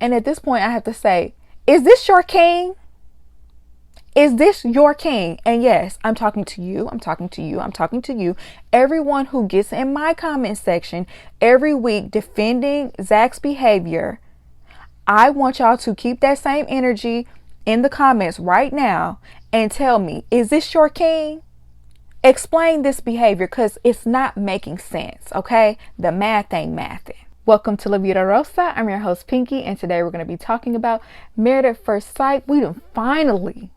And at this point, I have to say, is this your king? Is this your king? And yes, I'm talking to you. I'm talking to you. I'm talking to you. Everyone who gets in my comment section every week defending Zack's behavior, I want y'all to keep that same energy in the comments right now and tell me, is this your king? Explain this behavior, because it's not making sense, okay? The math ain't mathing. Welcome to La Vida Rosa. I'm your host, Pinky, and today we're going to be talking about Married at First Sight. We done finally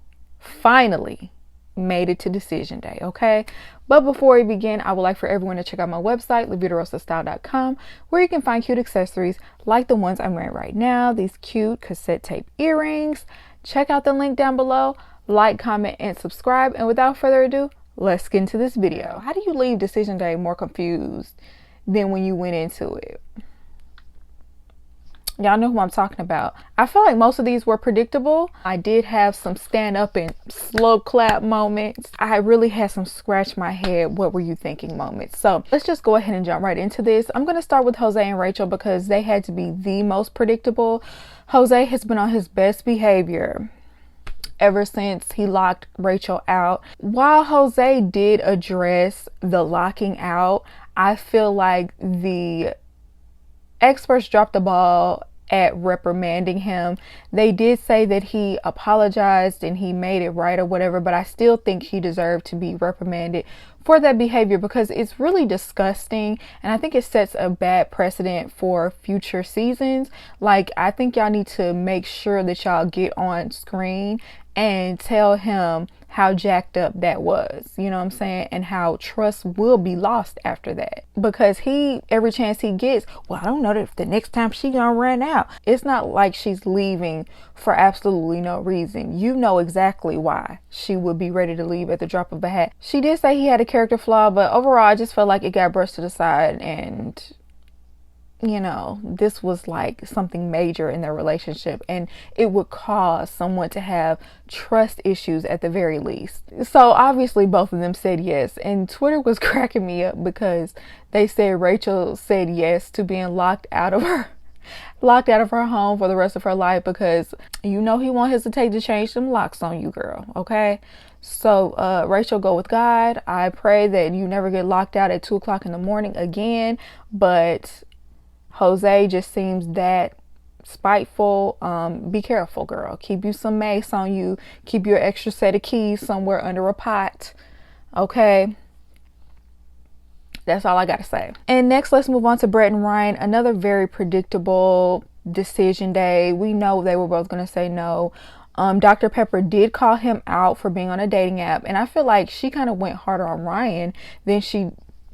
made it to decision day, okay? But before we begin, I would like for everyone to check out my website, lavidarosastyle.com, where you can find cute accessories like the ones I'm wearing right now, these cute cassette tape earrings. Check out the link down below, like, comment, and subscribe. And without further ado, let's get into this video. How do you leave decision day more confused than when you went into it? Y'all know who I'm talking about. I feel like most of these were predictable. I did have some stand up and slow clap moments. I really had some scratch my head, what were you thinking moments. So let's just go ahead and jump right into this. I'm going to start with Jose and Rachel because they had to be the most predictable. Jose has been on his best behavior ever since he locked Rachel out. While Jose did address the locking out, I feel like the experts dropped the ball at reprimanding him. They did say that he apologized and he made it right or whatever, but I still think he deserved to be reprimanded for that behavior because it's really disgusting, and I think it sets a bad precedent for future seasons. Like, I think y'all need to make sure that y'all get on screen and tell him how jacked up that was, you know what I'm saying, and how trust will be lost after that, because he, every chance he gets, well, I don't know if the next time she gonna run out. It's not like she's leaving for absolutely no reason. You know exactly why she would be ready to leave at the drop of a hat. She did say he had a character flaw, but overall I just felt like it got brushed to the side, and you know, this was like something major in their relationship, and it would cause someone to have trust issues at the very least. So obviously both of them said yes, and Twitter was cracking me up because they said Rachel said yes to being locked out of her home for the rest of her life, because you know he won't hesitate to change them locks on you, girl, okay? So Rachel, go with God. I pray that you never get locked out at 2 o'clock in the morning again, but Jose just seems that spiteful. Be careful, girl. Keep you some mace on you. Keep your extra set of keys somewhere under a pot. Okay? That's all I got to say. And next, let's move on to Brett and Ryan. Another very predictable decision day. We know they were both going to say no. Dr. Pepper did call him out for being on a dating app. And I feel like she kind of went harder on Ryan than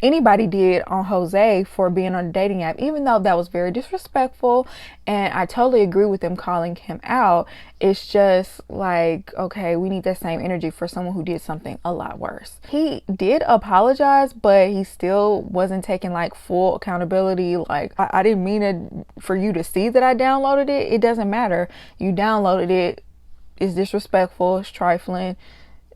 anybody did on Jose for being on a dating app, even though that was very disrespectful, and I totally agree with them calling him out. It's just like, okay, we need that same energy for someone who did something a lot worse. He did apologize, but he still wasn't taking like full accountability. Like, I didn't mean it for you to see that I downloaded it. It doesn't matter. You downloaded it. It's disrespectful. It's trifling.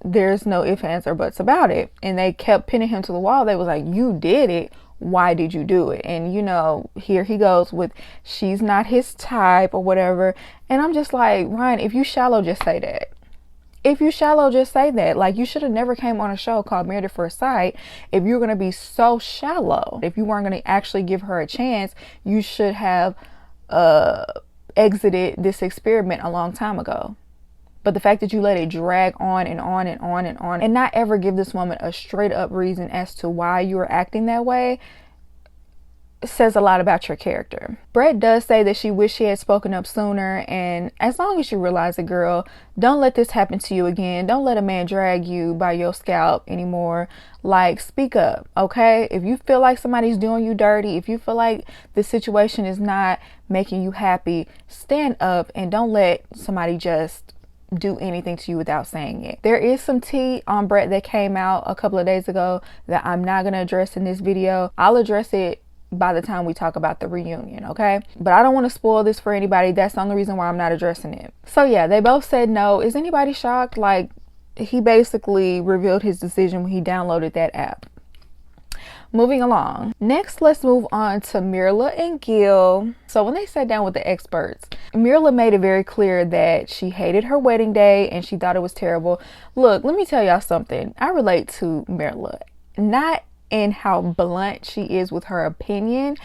There's no ifs, ands, or buts about it. And they kept pinning him to the wall. They was like, you did it. Why did you do it? And you know, here he goes with, she's not his type or whatever. And I'm just like, Ryan, if you shallow, just say that. If you shallow, just say that. Like, you should have never came on a show called Married at First Sight if you're going to be so shallow. If you weren't going to actually give her a chance, you should have exited this experiment a long time ago. But the fact that you let it drag on and on and on and on and not ever give this woman a straight up reason as to why you are acting that way says a lot about your character. Brett does say that she wished she had spoken up sooner, and as long as you realize it, girl, don't let this happen to you again. Don't let a man drag you by your scalp anymore. Like, speak up, okay? If you feel like somebody's doing you dirty, if you feel like the situation is not making you happy, stand up and don't let somebody just do anything to you without saying it. There is some tea on Brett that came out a couple of days ago that I'm not going to address in this video. I'll address it by the time we talk about the reunion, okay? But I don't want to spoil this for anybody. That's the only reason why I'm not addressing it. So yeah, they both said no. Is anybody shocked? Like, he basically revealed his decision when he downloaded that app. moving along. Next, let's move on to Mirla and Gil. So when they sat down with the experts, Mirla made it very clear that she hated her wedding day and she thought it was terrible. Look, let me tell y'all something. I relate to Mirla, not in how blunt she is with her opinion,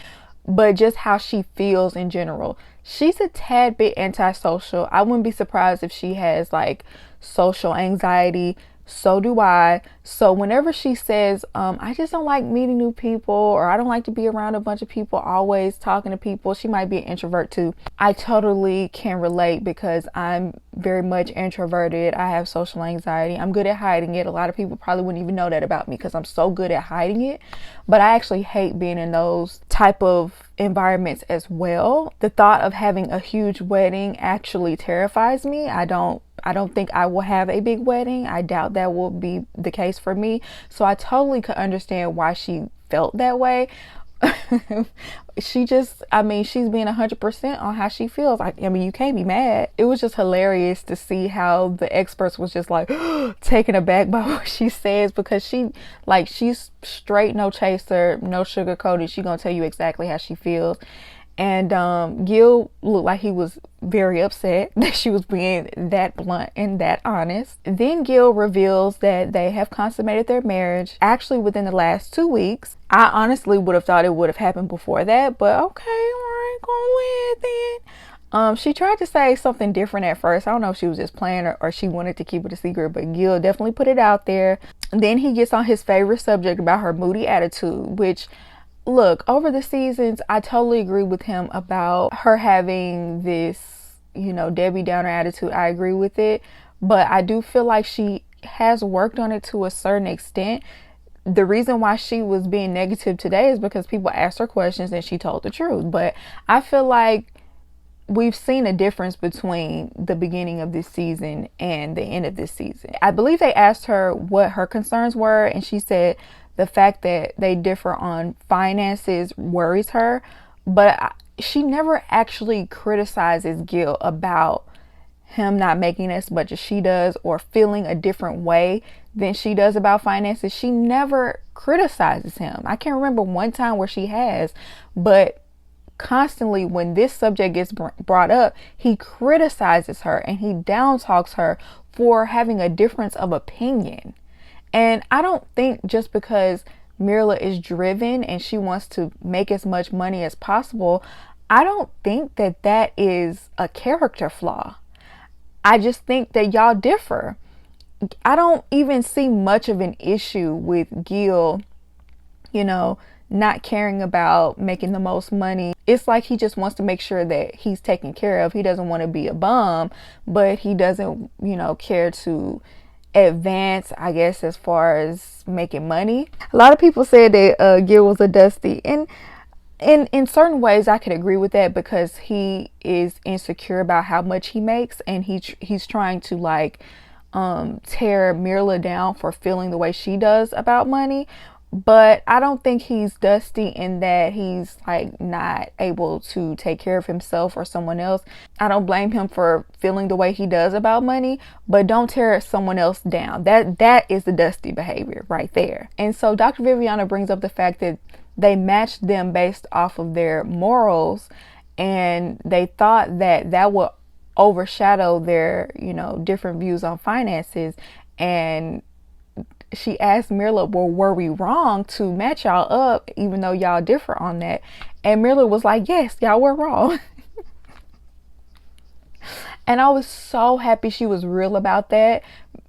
but just how she feels in general. She's a tad bit antisocial. I wouldn't be surprised if she has like social anxiety. So do I. So whenever she says, I just don't like meeting new people, or I don't like to be around a bunch of people, always talking to people, she might be an introvert too. I totally can relate because I'm very much introverted. I have social anxiety. I'm good at hiding it. A lot of people probably wouldn't even know that about me because I'm so good at hiding it. But I actually hate being in those type of environments as well. The thought of having a huge wedding actually terrifies me. I don't think I will have a big wedding. I doubt that will be the case for me. So I totally could understand why she felt that way. She's being 100% on how she feels. I mean, you can't be mad. It was just hilarious to see how the experts was just like taken aback by what she says, because she's straight, no chaser, no sugar coated. She gonna tell you exactly how she feels. And Gil looked like he was very upset that she was being that blunt and that honest. Then Gil reveals that they have consummated their marriage actually within the last 2 weeks. I honestly would have thought it would have happened before that, but okay, all right, go with it. She tried to say something different at first. I don't know if she was just playing or she wanted to keep it a secret, but Gil definitely put it out there. Then he gets on his favorite subject about her moody attitude, which, look, over the seasons, I totally agree with him about her having this, Debbie Downer attitude. I agree with it, but I do feel like she has worked on it to a certain extent. The reason why she was being negative today is because people asked her questions and she told the truth. But I feel like we've seen a difference between the beginning of this season and the end of this season. I believe they asked her what her concerns were, and she said the fact that they differ on finances worries her, but she never actually criticizes Gil about him not making as much as she does or feeling a different way than she does about finances. She never criticizes him. I can't remember one time where she has, but constantly when this subject gets brought up, he criticizes her and he down talks her for having a difference of opinion. And I don't think just because Mirla is driven and she wants to make as much money as possible, I don't think that is a character flaw. I just think that y'all differ. I don't even see much of an issue with Gil, not caring about making the most money. It's like he just wants to make sure that he's taken care of. He doesn't want to be a bum, but he doesn't, care to advance, I guess, as far as making money. A lot of people said that Gil was a Dusty, and in certain ways I could agree with that, because he is insecure about how much he makes, and he's trying to tear Mirla down for feeling the way she does about money. But I don't think he's Dusty in that he's not able to take care of himself or someone else. I don't blame him for feeling the way he does about money, but don't tear someone else down. That is the Dusty behavior right there. And so Dr. Viviana brings up the fact that they matched them based off of their morals, and they thought that would overshadow their, different views on finances. And she asked Mirla, well, were we wrong to match y'all up even though y'all differ on that? And Mirla was like, yes, y'all were wrong. And I was so happy she was real about that.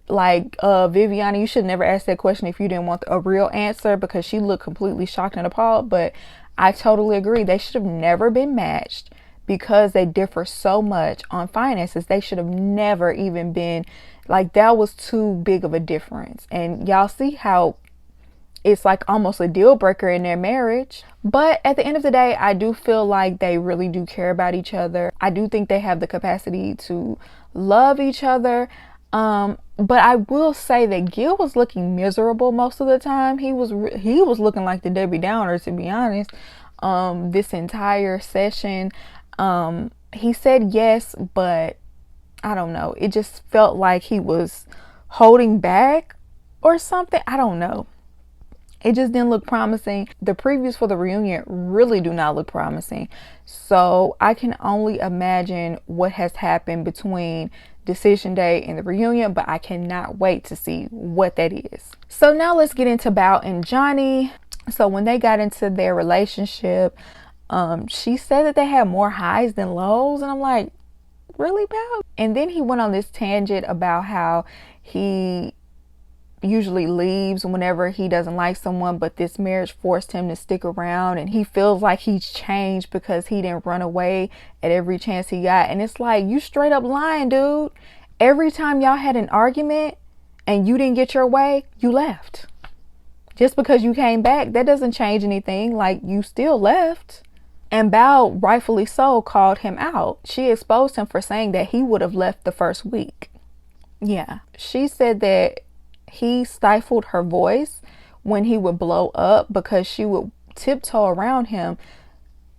Viviana, you should never ask that question if you didn't want a real answer, because she looked completely shocked and appalled. But I totally agree. They should have never been matched because they differ so much on finances. They should have never even been, that was too big of a difference. And y'all see how it's almost a deal breaker in their marriage. But at the end of the day, I do feel like they really do care about each other. I do think they have the capacity to love each other. But I will say that Gil was looking miserable most of the time. He was looking like the Debbie Downer, to be honest. This entire session, he said yes, but I don't know. It just felt like he was holding back or something. I don't know. It just didn't look promising. The previews for the reunion really do not look promising. So I can only imagine what has happened between decision day and the reunion, but I cannot wait to see what that is. So now let's get into Bao and Johnny. So when they got into their relationship, she said that they had more highs than lows, and I'm like, really, Bao? And then he went on this tangent about how he usually leaves whenever he doesn't like someone, but this marriage forced him to stick around, and he feels like he's changed because he didn't run away at every chance he got. And it's like, you straight up lying, dude. Every time y'all had an argument and you didn't get your way, you left. Just because you came back, that doesn't change anything. Like, you still left. And Bao, rightfully so, called him out. She exposed him for saying that he would have left the first week. Yeah. She said that he stifled her voice when he would blow up because she would tiptoe around him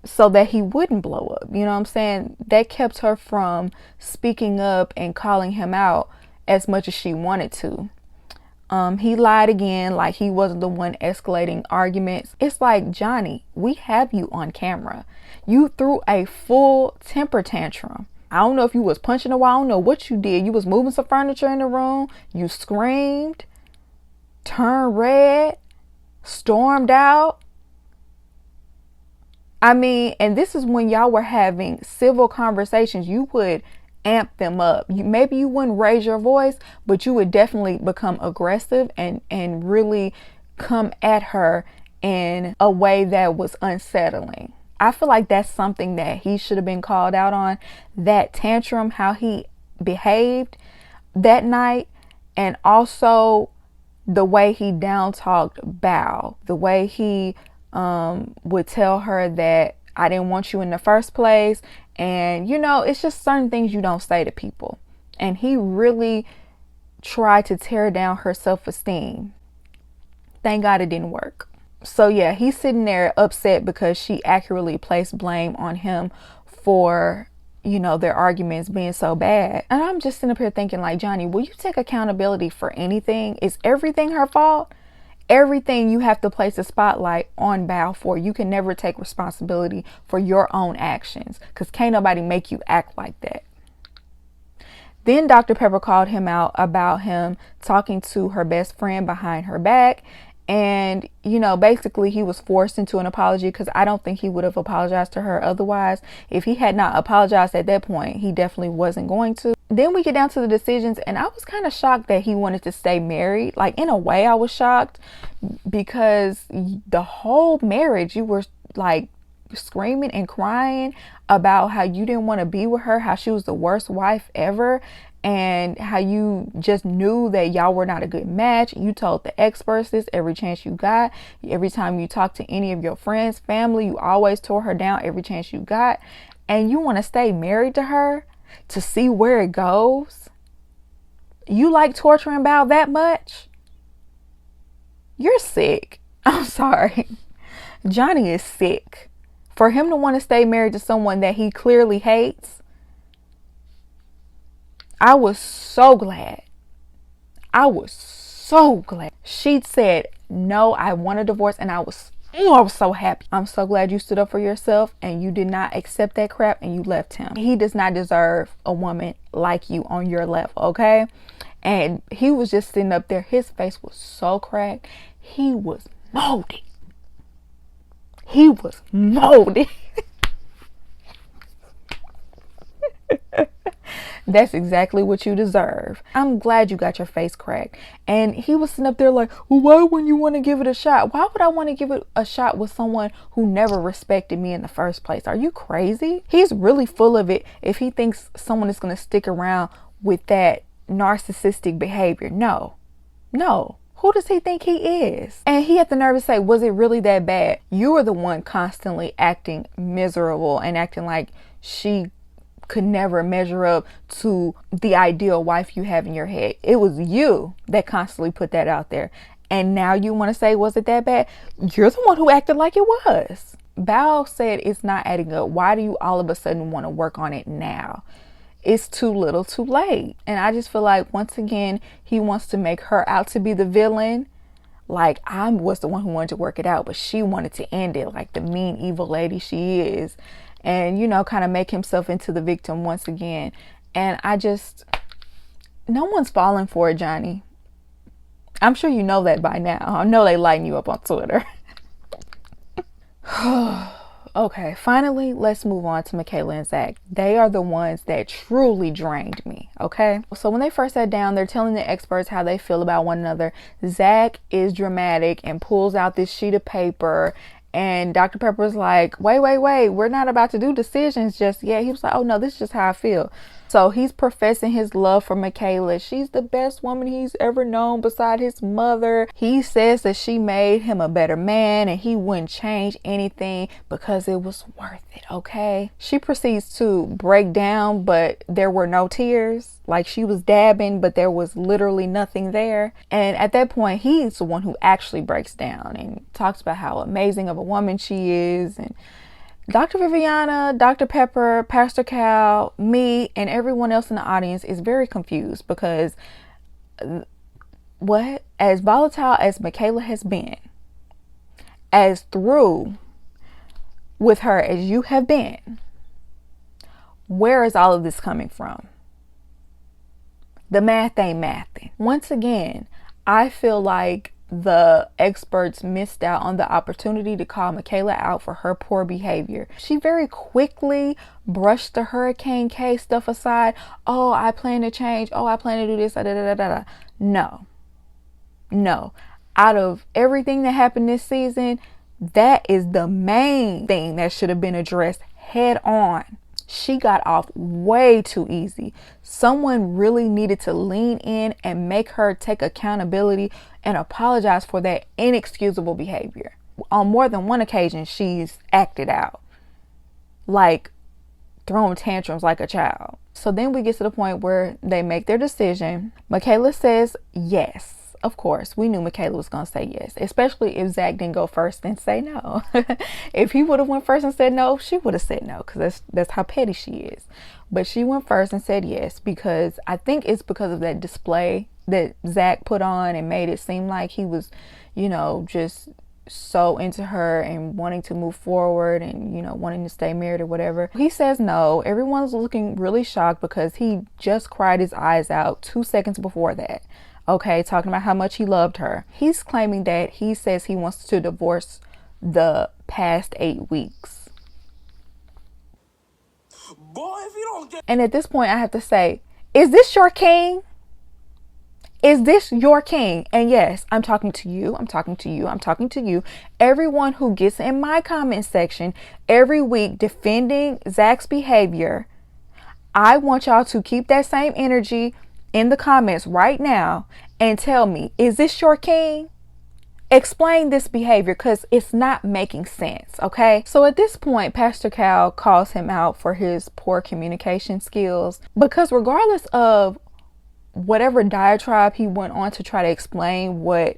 so that he wouldn't blow up. You know what I'm saying? That kept her from speaking up and calling him out as much as she wanted to. He lied again, like he wasn't the one escalating arguments. It's like, Johnny, we have you on camera. You threw a full temper tantrum. I don't know if you was punching a wall. I don't know what you did. You was moving some furniture in the room. You screamed, turned red, stormed out. I mean, and this is when y'all were having civil conversations. You would amp them up. Maybe you wouldn't raise your voice, but you would definitely become aggressive and really come at her in a way that was unsettling. I feel like that's something that he should have been called out on. That tantrum, how he behaved that night, and also the way he down talked Bao, the way he would tell her that I didn't want you in the first place. And you know, it's just certain things you don't say to people. And he really tried to tear down her self-esteem. Thank God it didn't work. So yeah, he's sitting there upset because she accurately placed blame on him for, you know, their arguments being so bad. And I'm just sitting up here thinking, like, Johnny, will you take accountability for anything? Is everything her fault? Everything you have to place a spotlight on Bao for. You can never take responsibility for your own actions, because can't nobody make you act like that. Then Dr. Pepper called him out about him talking to her best friend behind her back. And, you know, basically he was forced into an apology, because I don't think he would have apologized to her otherwise. If he had not apologized at that point, he definitely wasn't going to. Then we get down to the decisions, and I was kind of shocked that he wanted to stay married. Like, in a way, I was shocked, because the whole marriage, you were like screaming and crying about how you didn't want to be with her, how she was the worst wife ever, and how you just knew that y'all were not a good match. You told the experts this every chance you got. Every time you talked to any of your friends, family, you always tore her down every chance you got. And you want to stay married to her to see where it goes? You like torturing Bao that much? You're sick. I'm sorry. Johnny is sick. For him to want to stay married to someone that he clearly hates, I was so glad. I was so glad. She said, no, I want a divorce, and I was so happy. I'm so glad you stood up for yourself and you did not accept that crap and you left him. He does not deserve a woman like you on your level, okay? And he was just sitting up there. His face was so cracked. He was moldy. He was moldy. That's exactly what you deserve. I'm glad you got your face cracked. And he was sitting up there like, well, why wouldn't you want to give it a shot? Why would I want to give it a shot with someone who never respected me in the first place? Are you crazy? He's really full of it if he thinks someone is going to stick around with that narcissistic behavior. No. Who does he think he is? And he had the nerve to say, was it really that bad? You were the one constantly acting miserable and acting like she could never measure up to the ideal wife you have in your head. It was you that constantly put that out there. And now you want to say, was it that bad? You're the one who acted like it was. Bao said it's not adding up. Why do you all of a sudden want to work on it now? It's too little too late. And I just feel like, once again, he wants to make her out to be the villain Like, I was the one who wanted to work it out, but she wanted to end it like the mean, evil lady she is. And, you know, kind of make himself into the victim once again. And no one's falling for it, Johnny. I'm sure you know that by now. I know they lighten you up on Twitter. Okay, finally, let's move on to Michaela and Zack. They are the ones that truly drained me, okay? So when they first sat down, they're telling the experts how they feel about one another. Zack is dramatic and pulls out this sheet of paper, and Dr. Pepper's like, wait, we're not about to do decisions just yet. He was like, oh no, this is just how I feel. So he's professing his love for Michaela. She's the best woman he's ever known beside his mother. He says that she made him a better man and he wouldn't change anything because it was worth it, okay? She proceeds to break down, but there were no tears. Like, she was dabbing, but there was literally nothing there. And at that point, he's the one who actually breaks down and talks about how amazing of a woman she is. And Dr. Viviana, Dr. Pepper, Pastor Cal, me, and everyone else in the audience is very confused because as volatile as Michaela has been, as through with her as you have been, where is all of this coming from? The math ain't mathing. Once again, I feel like the experts missed out on the opportunity to call Michaela out for her poor behavior. She very quickly brushed the Hurricane K stuff aside. Oh, I plan to change. Oh, I plan to do this. Da, da, da, da, da. No. Out of everything that happened this season, that is the main thing that should have been addressed head on. She got off way too easy. Someone really needed to lean in and make her take accountability and apologize for that inexcusable behavior. On more than one occasion, she's acted out, like throwing tantrums like a child. So then we get to the point where they make their decision. Michaela says yes. Of course, we knew Michaela was going to say yes, especially if Zack didn't go first and say no. If he would have went first and said no, she would have said no, because that's how petty she is. But she went first and said yes, because I think it's because of that display that Zack put on and made it seem like he was, you know, just so into her and wanting to move forward and, you know, wanting to stay married or whatever. He says no. Everyone's looking really shocked because he just cried his eyes out 2 seconds before that. Okay, talking about how much he loved her. He's claiming that he says he wants to divorce the past 8 weeks. Boy, if you don't get... And at this point, I have to say, is this your king? Is this your king? And yes, I'm talking to you. I'm talking to you. I'm talking to you. Everyone who gets in my comment section every week defending Zack's behavior, I want y'all to keep that same energy in the comments right now and tell me, is this your king? Explain this behavior, because it's not making sense, okay? So at this point, Pastor Cal calls him out for his poor communication skills, because regardless of whatever diatribe he went on to try to explain what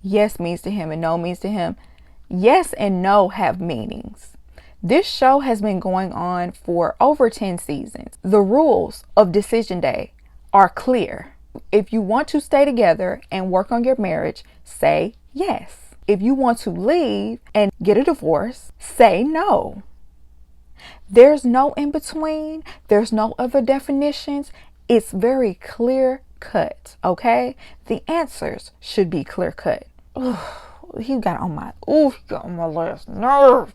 yes means to him and no means to him, yes and no have meanings. This show has been going on for over 10 seasons. The rules of Decision Day are clear. If you want to stay together and work on your marriage, say yes. If you want to leave and get a divorce, say no. There's no in between. There's no other definitions. It's very clear cut, okay? The answers should be clear cut. He got on my last nerve.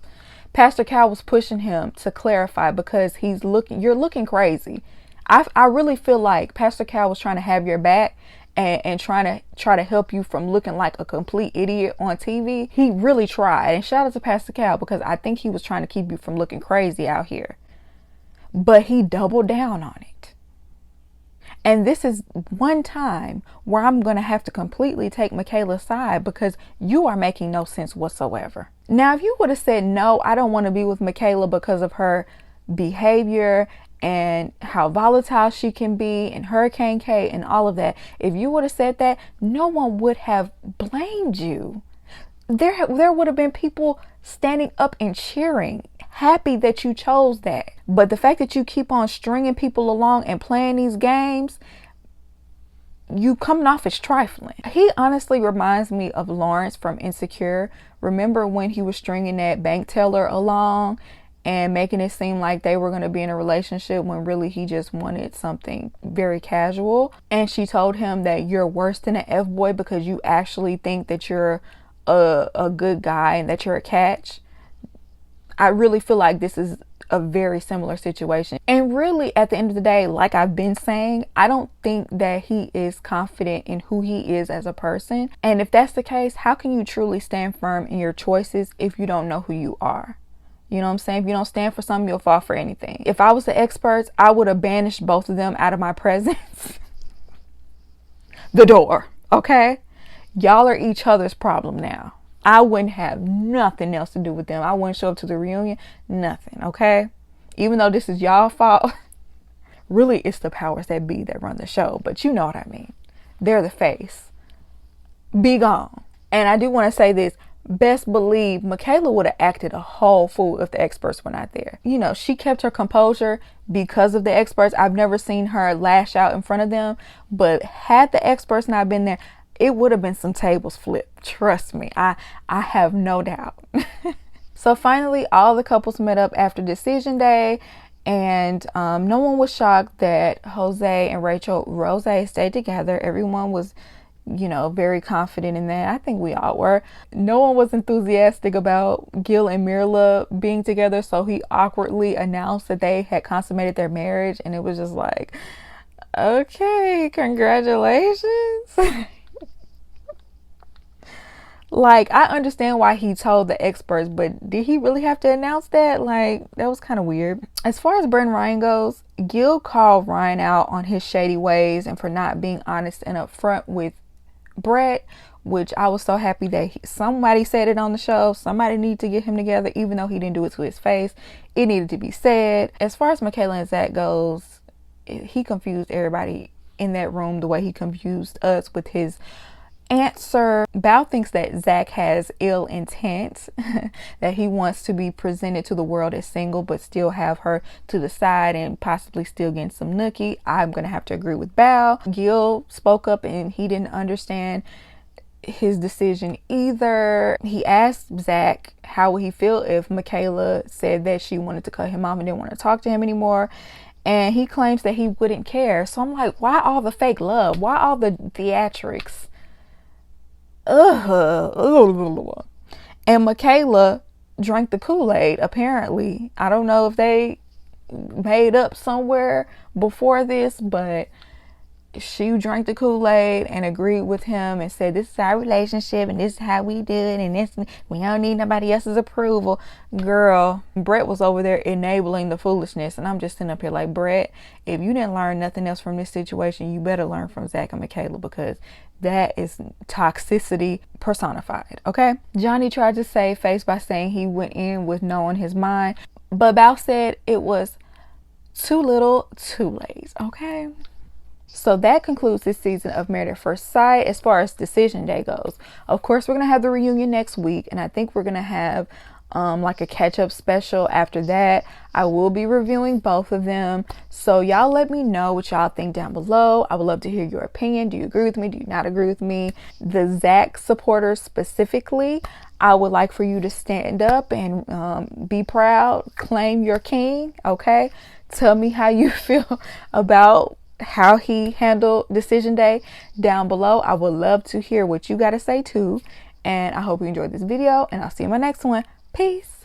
Pastor Cal was pushing him to clarify because you're looking crazy. I really feel like Pastor Cal was trying to have your back and try to help you from looking like a complete idiot on TV. He really tried. And shout out to Pastor Cal, because I think he was trying to keep you from looking crazy out here. But he doubled down on it. And this is one time where I'm going to have to completely take Michaela's side, because you are making no sense whatsoever. Now, if you would have said, no, I don't want to be with Michaela because of her behavior and how volatile she can be and Hurricane K and all of that, if you would have said that, no one would have blamed you. There would have been people standing up and cheering, happy that you chose that. But the fact that you keep on stringing people along and playing these games, you coming off as trifling. He honestly reminds me of Lawrence from Insecure. Remember when he was stringing that bank teller along and making it seem like they were going to be in a relationship when really he just wanted something very casual? And she told him that you're worse than an F-boy because you actually think that you're a good guy and that you're a catch. I really feel like this is a very similar situation. And really, at the end of the day, like I've been saying, I don't think that he is confident in who he is as a person. And if that's the case, how can you truly stand firm in your choices if you don't know who you are? You know what I'm saying? If you don't stand for something, you'll fall for anything. If I was the experts, I would have banished both of them out of my presence. The door, okay? Y'all are each other's problem now. I wouldn't have nothing else to do with them. I wouldn't show up to the reunion. Nothing, okay? Even though this is y'all fault, really it's the powers that be that run the show. But you know what I mean. They're the face. Be gone. And I do want to say this. Best believe Michaela would have acted a whole fool if the experts were not there. You know, she kept her composure because of the experts. I've never seen her lash out in front of them. But had the experts not been there, it would have been some tables flipped. Trust me. I have no doubt. So finally, all the couples met up after decision day. And no one was shocked that Jose and Rose stayed together. Everyone was, you know, very confident in that. I think we all were. No one was enthusiastic about Gil and Mirla being together. So he awkwardly announced that they had consummated their marriage. And it was just like, okay, congratulations. Like, I understand why he told the experts, but did he really have to announce that? Like, that was kind of weird. As far as Brett and Ryan goes, Gil called Ryan out on his shady ways and for not being honest and upfront with Brett, which I was so happy that somebody said it on the show. Somebody needed to get him together, even though he didn't do it to his face. It needed to be said. As far as Michaela and Zack goes, he confused everybody in that room the way he confused us with his answer. Bao thinks that Zack has ill intent, that he wants to be presented to the world as single but still have her to the side and possibly still getting some nookie. I'm gonna have to agree with Bao. Gil spoke up and he didn't understand his decision either. He asked Zack how would he feel if Michaela said that she wanted to cut him off and didn't want to talk to him anymore, and he claims that he wouldn't care. So I'm like, why all the fake love? Why all the theatrics? And Michaela drank the Kool-Aid, apparently. I don't know if they made up somewhere before this, but she drank the Kool-Aid and agreed with him and said, this is our relationship and this is how we do it, and this, we don't need nobody else's approval. Girl, Brett was over there enabling the foolishness, and I'm just sitting up here like, Brett, if you didn't learn nothing else from this situation, you better learn from Zack and Michaela, because that is toxicity personified, okay? Johnny tried to save face by saying he went in with no on his mind, but Bao said it was too little, too late, okay? So that concludes this season of Married at First Sight as far as decision day goes. Of course, we're going to have the reunion next week, and I think we're going to have like a catch-up special after that. I will be reviewing both of them, so y'all let me know what y'all think down below. I would love to hear your opinion. Do you agree with me? Do you not agree with me? The Zack supporters specifically, I would like for you to stand up and be proud, claim your king, okay? Tell me how you feel about how he handled decision day down below. I would love to hear what you got to say too, and I hope you enjoyed this video, and I'll see you in my next one. Peace.